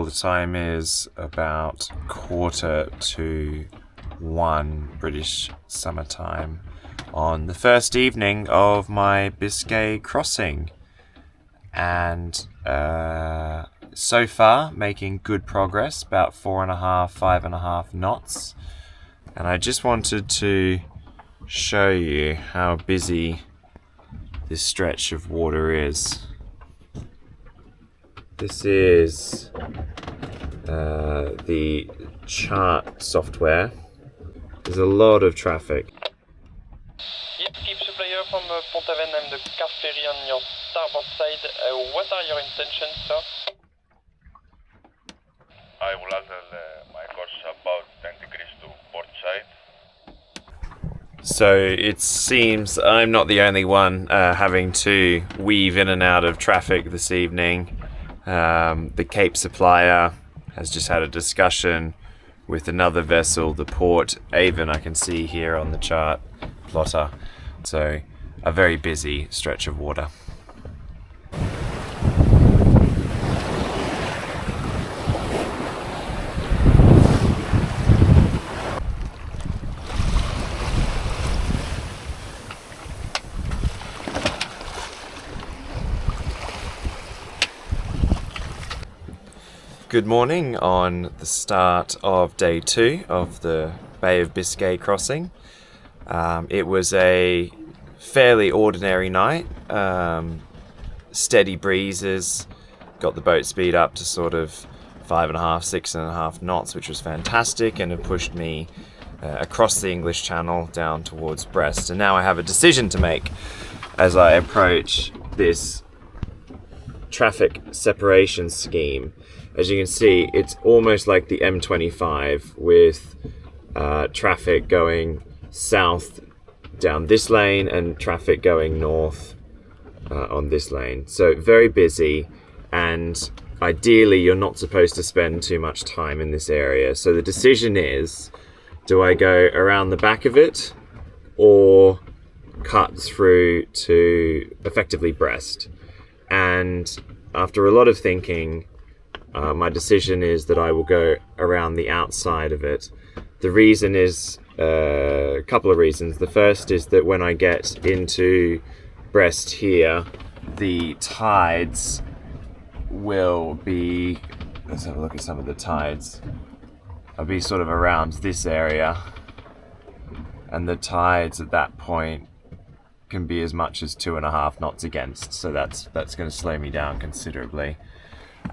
the time is about 1:45 British summertime on the first evening of my Biscay crossing, and so far making good progress, about 5.5 knots. And I just wanted to show you how busy this stretch of water is. This is the chart software. There's a lot of traffic. Yep, keep supplier from Pont-Aven and the car ferry on your starboard side. What are your intentions, sir? I will handle my course about 10 degrees to port side. So it seems I'm not the only one having to weave in and out of traffic this evening. The Cape supplier has just had a discussion with another vessel, the Port Avon, I can see here on the chart plotter. So a very busy stretch of water. Good morning on the start of day 2 of the Bay of Biscay crossing. It was a fairly ordinary night. Steady breezes got the boat speed up to sort of 6.5 knots, which was fantastic, and it pushed me across the English Channel down towards Brest. And now I have a decision to make as I approach this traffic separation scheme. As you can see, it's almost like the M25 with traffic going south down this lane and traffic going north on this lane. So very busy, and ideally you're not supposed to spend too much time in this area. So the decision is, do I go around the back of it or cut through to effectively Brest? And after a lot of thinking, my decision is that I will go around the outside of it. The reason is a couple of reasons. The first is that when I get into Brest here, the tides will be, let's have a look at some of the tides. I'll be sort of around this area, and the tides at that point can be as much as 2.5 knots against, so that's going to slow me down considerably.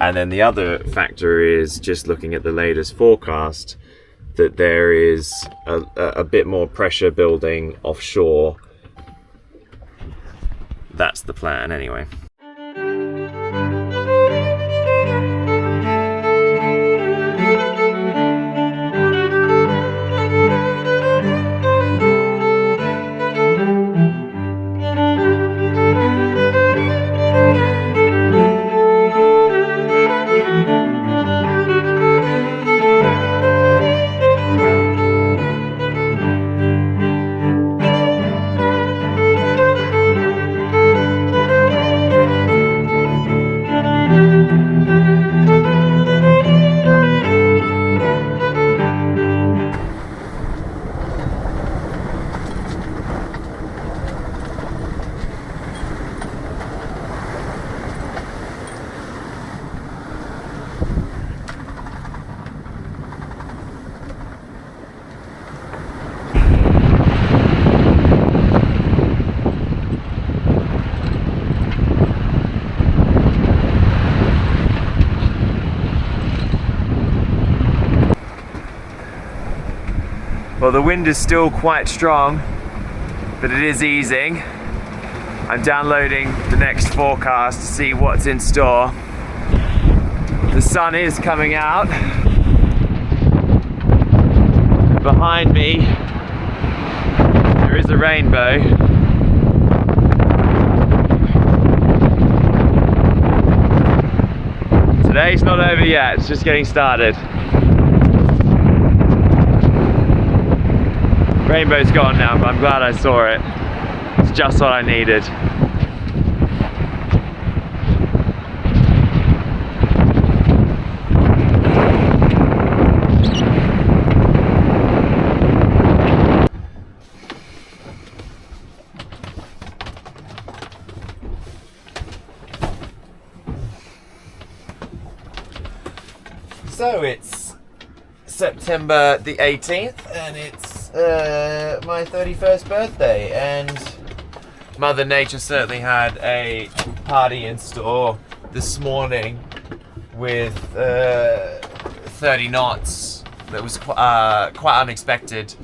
And then the other factor is just looking at the latest forecast, that there is a bit more pressure building offshore. That's the plan anyway. Well, the wind is still quite strong, but it is easing. I'm downloading the next forecast to see what's in store. The sun is coming out. Behind me, there is a rainbow. Today's not over yet, it's just getting started. Rainbow's gone now, but I'm glad I saw it. It's just what I needed. So it's September the 18th and it's my 31st birthday, and Mother Nature certainly had a party in store this morning with 30 knots that was quite unexpected.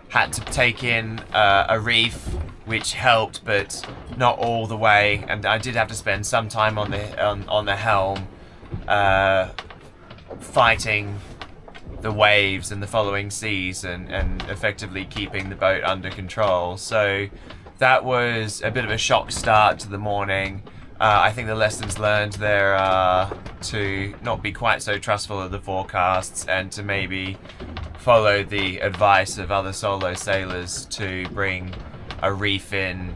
Had to take in a reef, which helped, but not all the way, and I did have to spend some time on the helm fighting the waves and the following seas and effectively keeping the boat under control. So that was a bit of a shock start to the morning. I think the lessons learned there are to not be quite so trustful of the forecasts and to maybe follow the advice of other solo sailors to bring a reef in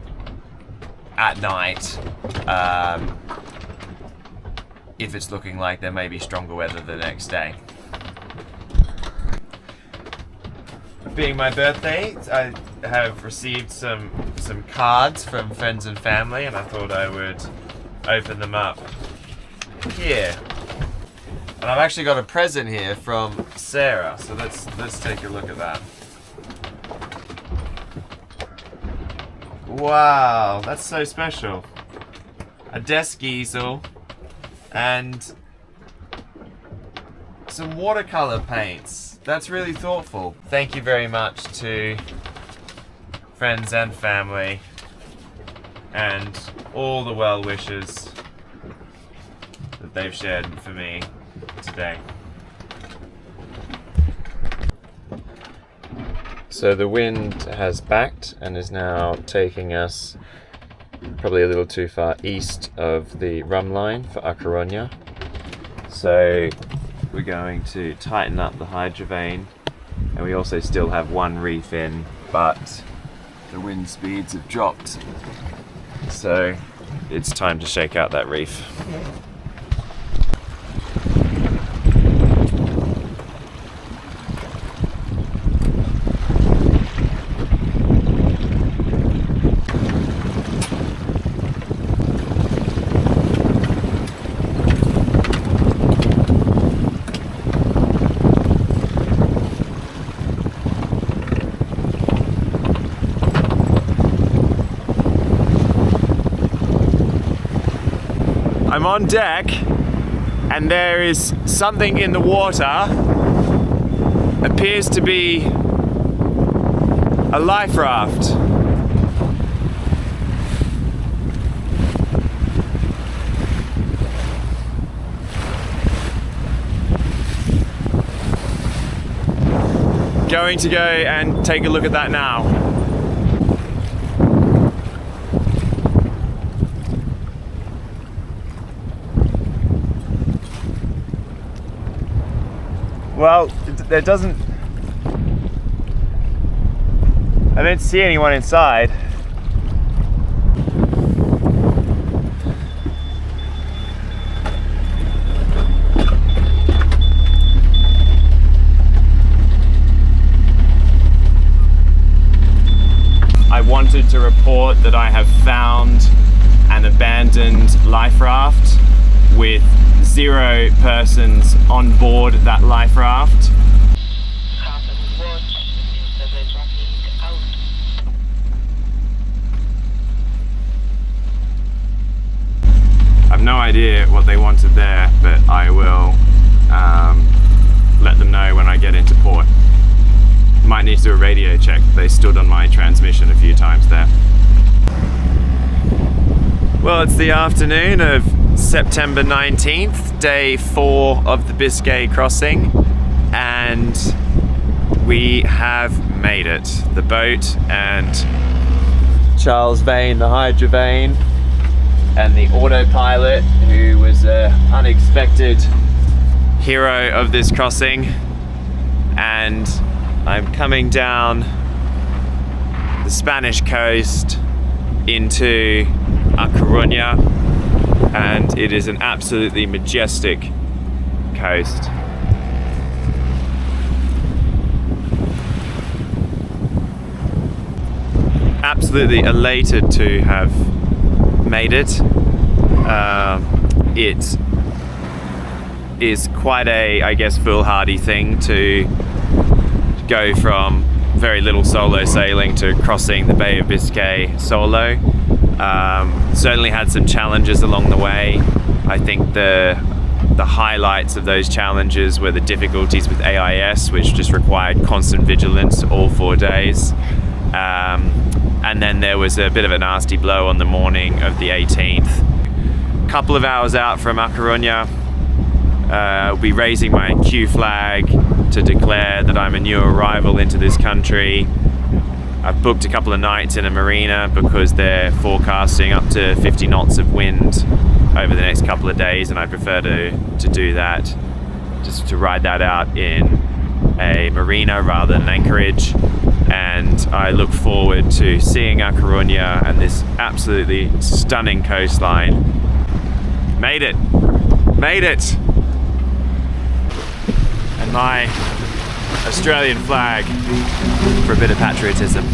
at night if it's looking like there may be stronger weather the next day. Being my birthday, I have received some cards from friends and family, and I thought I would open them up here. And I've actually got a present here from Sarah, so let's take a look at that. Wow, that's so special. A desk easel and some watercolor paints. That's really thoughtful. Thank you very much to friends and family and all the well wishes that they've shared for me today. So the wind has backed and is now taking us probably a little too far east of the rum line for A Coruna. So we're going to tighten up the hydrovane, and we also still have one reef in, but the wind speeds have dropped, so it's time to shake out that reef. I'm on deck and there is something in the water. Appears to be a life raft. Going to go and take a look at that now. Well, there doesn't... I don't see anyone inside. I wanted to report that I have found an abandoned life raft with 0 persons on board that life raft. I've no idea what they wanted there, but I will let them know when I get into port. Might need to do a radio check. They stood on my transmission a few times there. Well, it's the afternoon of September 19th, day 4 of the Biscay crossing, and we have made it. The boat and Charles Vane, the hydrovane, and the autopilot, who was an unexpected hero of this crossing, and I'm coming down the Spanish coast into A Coruna, and it is an absolutely majestic coast. Absolutely elated to have made it. It is quite a, I guess, foolhardy thing to go from very little solo sailing to crossing the Bay of Biscay solo. Certainly had some challenges along the way. I think the highlights of those challenges were the difficulties with AIS, which just required constant vigilance all 4 days. And then there was a bit of a nasty blow on the morning of the 18th. Couple of hours out from A Coruna, I'll be raising my Q flag to declare that I'm a new arrival into this country. I've booked a couple of nights in a marina because they're forecasting up to 50 knots of wind over the next couple of days, and I prefer to do that, just to ride that out in a marina rather than anchorage. And I look forward to seeing A Coruna and this absolutely stunning coastline. Made it! Made it! And my Australian flag for a bit of patriotism.